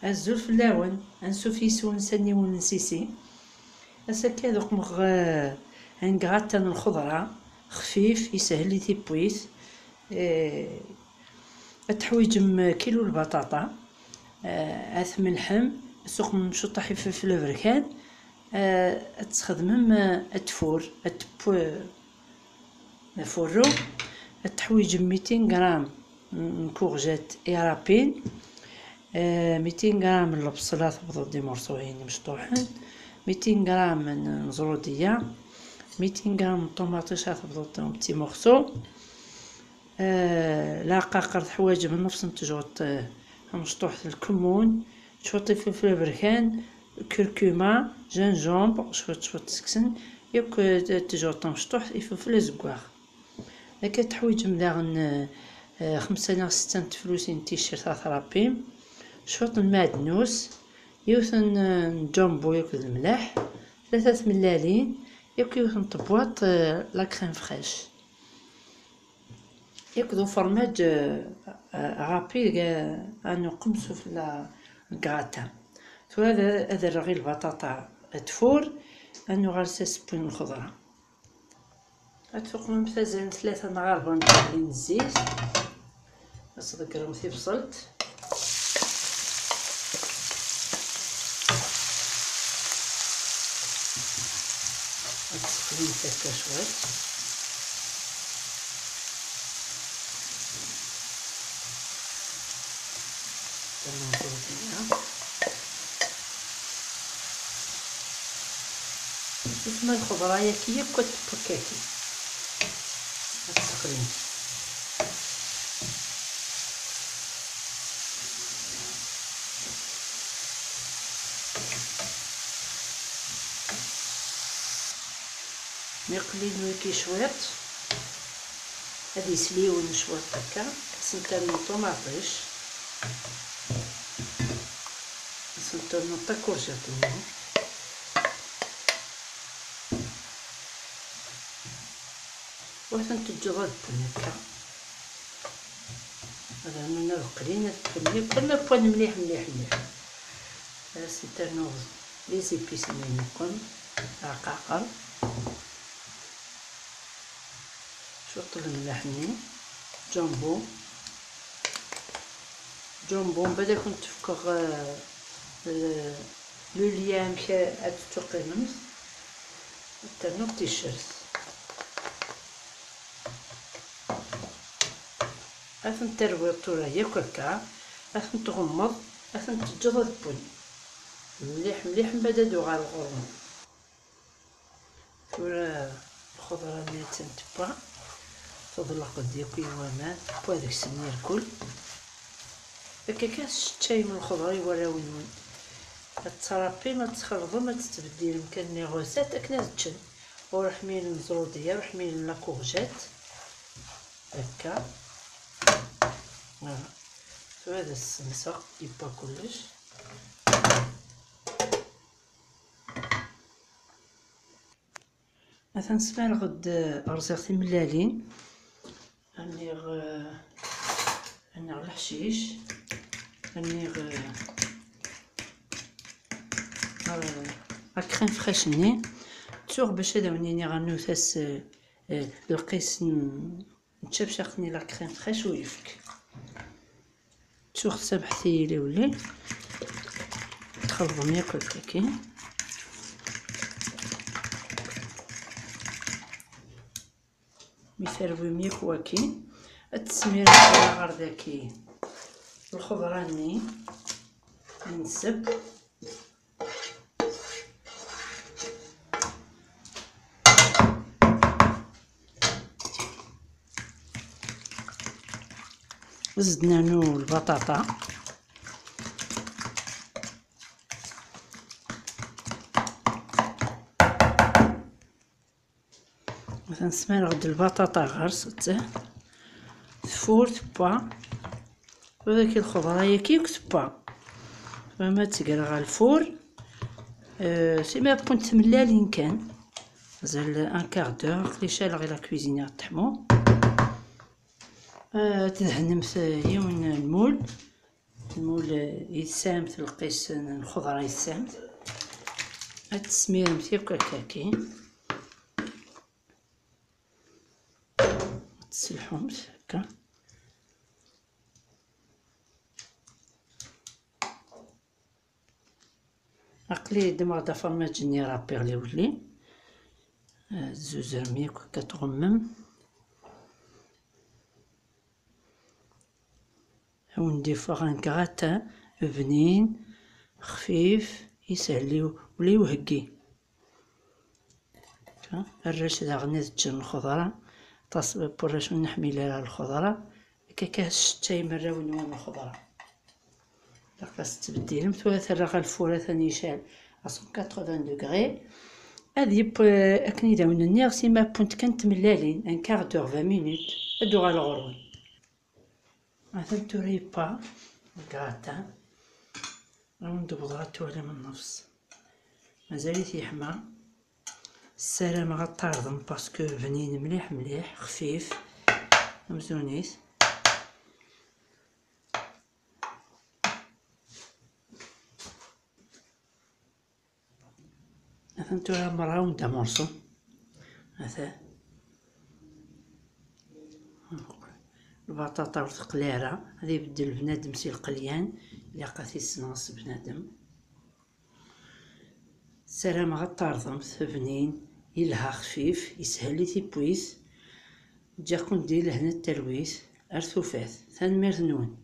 الزول فلاون انسوفيسون سنيون نسيسي اساكا دوك مغ انكغاتان الخضره خفيف يسهل لي تيبويت. تحويجم كيلو البطاطا، اثم اللحم سوق من شطح فلفل البركان، تستخدمهم التفور الفورو. تحويج 200 غرام كورجات ايرابين، 200 غرام من البصلات بضدي مرصوعين مشطوحين، 200 غرام من زروديه، 200 غرام من طوماطيشات بضدهم بتي مورسو، لاقاقر حوايج من نفس نتجوط مشطوح الكمون، شوطي فلفل بركان، كركومه، جنجومبر شوط سكسن ياك تجوط مشطوح فلفل زكواغ. هكا تحويج مداغن 5 6 تفلوسين تيشيرت ثرابيم، شوط المعدنوس، يوثن جامبو ياك الملح، 3 ملالين ياك يوثن طبواط لا كريم فريش، ياك ذو فرماج غابي انو قمصو في الكراتا. هذا رغي البطاطا تفور انو غالساس بوين الخضره. غتفوق من مثلا 3 مغاربه من الزيت، غتذكرهم في بصلت، غتسخني هكا شويه، تسمى الخضره ياكي كتبكاكي غتسخني. ميقلينو كي شويط هادي يسليون شويط هكا، سنترنو طوماطيش، سنترنو تا كورجات وثن تجوض البن هكا. هذا من القليل البن كلنا بوان مليح مليح مليح. سنترنو لي زيبيس مينكم رقاقر، شوط الملحني، جامبو من بعد كنت تفكر لو ليام كا اتوقينمس ترنو تيشيرت. اثن تروي الطورة ياكلكا، اثن تغمض، اثن تجض البن مليح مليح من بعد دوغ على الغرون. ورا الخضرة اللي تنتبع تضلق ديالك يوامان بهذاك السنير الكل هكا كاس شاي من الخضره يورا وين ترابي ما تخرضو ما تتبدل يمكن لي غوسات اكنا تشن وروح مين الزروديه روح مين لا كورجات هكا. هذا السمسه يبا كلش. مثلا نسمع غد ارزقتي ملالين انيغ الحشيش، انيغ كريم فريش ني تسوغ باش هذا وني غنو ثاس القيس نتشبشقني لا كريم فريش ويفك تسوغ سبحتي لي ولي تخلطهم ياكل كاكي. ميسربو ميك واكي التسمير غير داكي الخضره ني نسب زدنا نو البطاطا مثلا نسمع غد البطاطا غرس فور تبا وذاك الخضره ياكي كتبا فما تقرا على الفور. سيما تكون تملالين كان زال ان كاردور كليشال غير لا كويزينير تحمو. تدهن يون المول المول يسامت القيس الخضرة يسامت هاد تسميرمت ياك هكاكي تسلحومت هكا عقلي دماغ دا فرماج ني رابي غلي ولي زوز رميك هكا تغمم وندير غنكغاتا بنين خفيف يسهل ولا يوهقي الرش داغني تجن الخضرة تصب برش نحمي لها الخضرة كاكاش تاي مرة ونوان الخضرة خاص تبديل مثلا الفورة ثاني شال 180 دوغري هادي اكني داون النيغ سيما بونت كانت ملالين ان كار دور 20 مينوت ادو على الغرون مثلا توري با الكراتا ندو بضغطو على من النفس مازاليت يحمى السلامة غطاردم باسكو بنين مليح مليح خفيف مزونيت مثلا تورا مرة وندا مرسو مثلا البطاطا ورتقلارة هذا يبدل بنادم سي القليان اللي قاثي سناص بنادم السلامة غطاردمت بنين يلها خفيف يسهل لي تيبويس جا كون دير لهنا التلويس ارثوفات ثان مير نون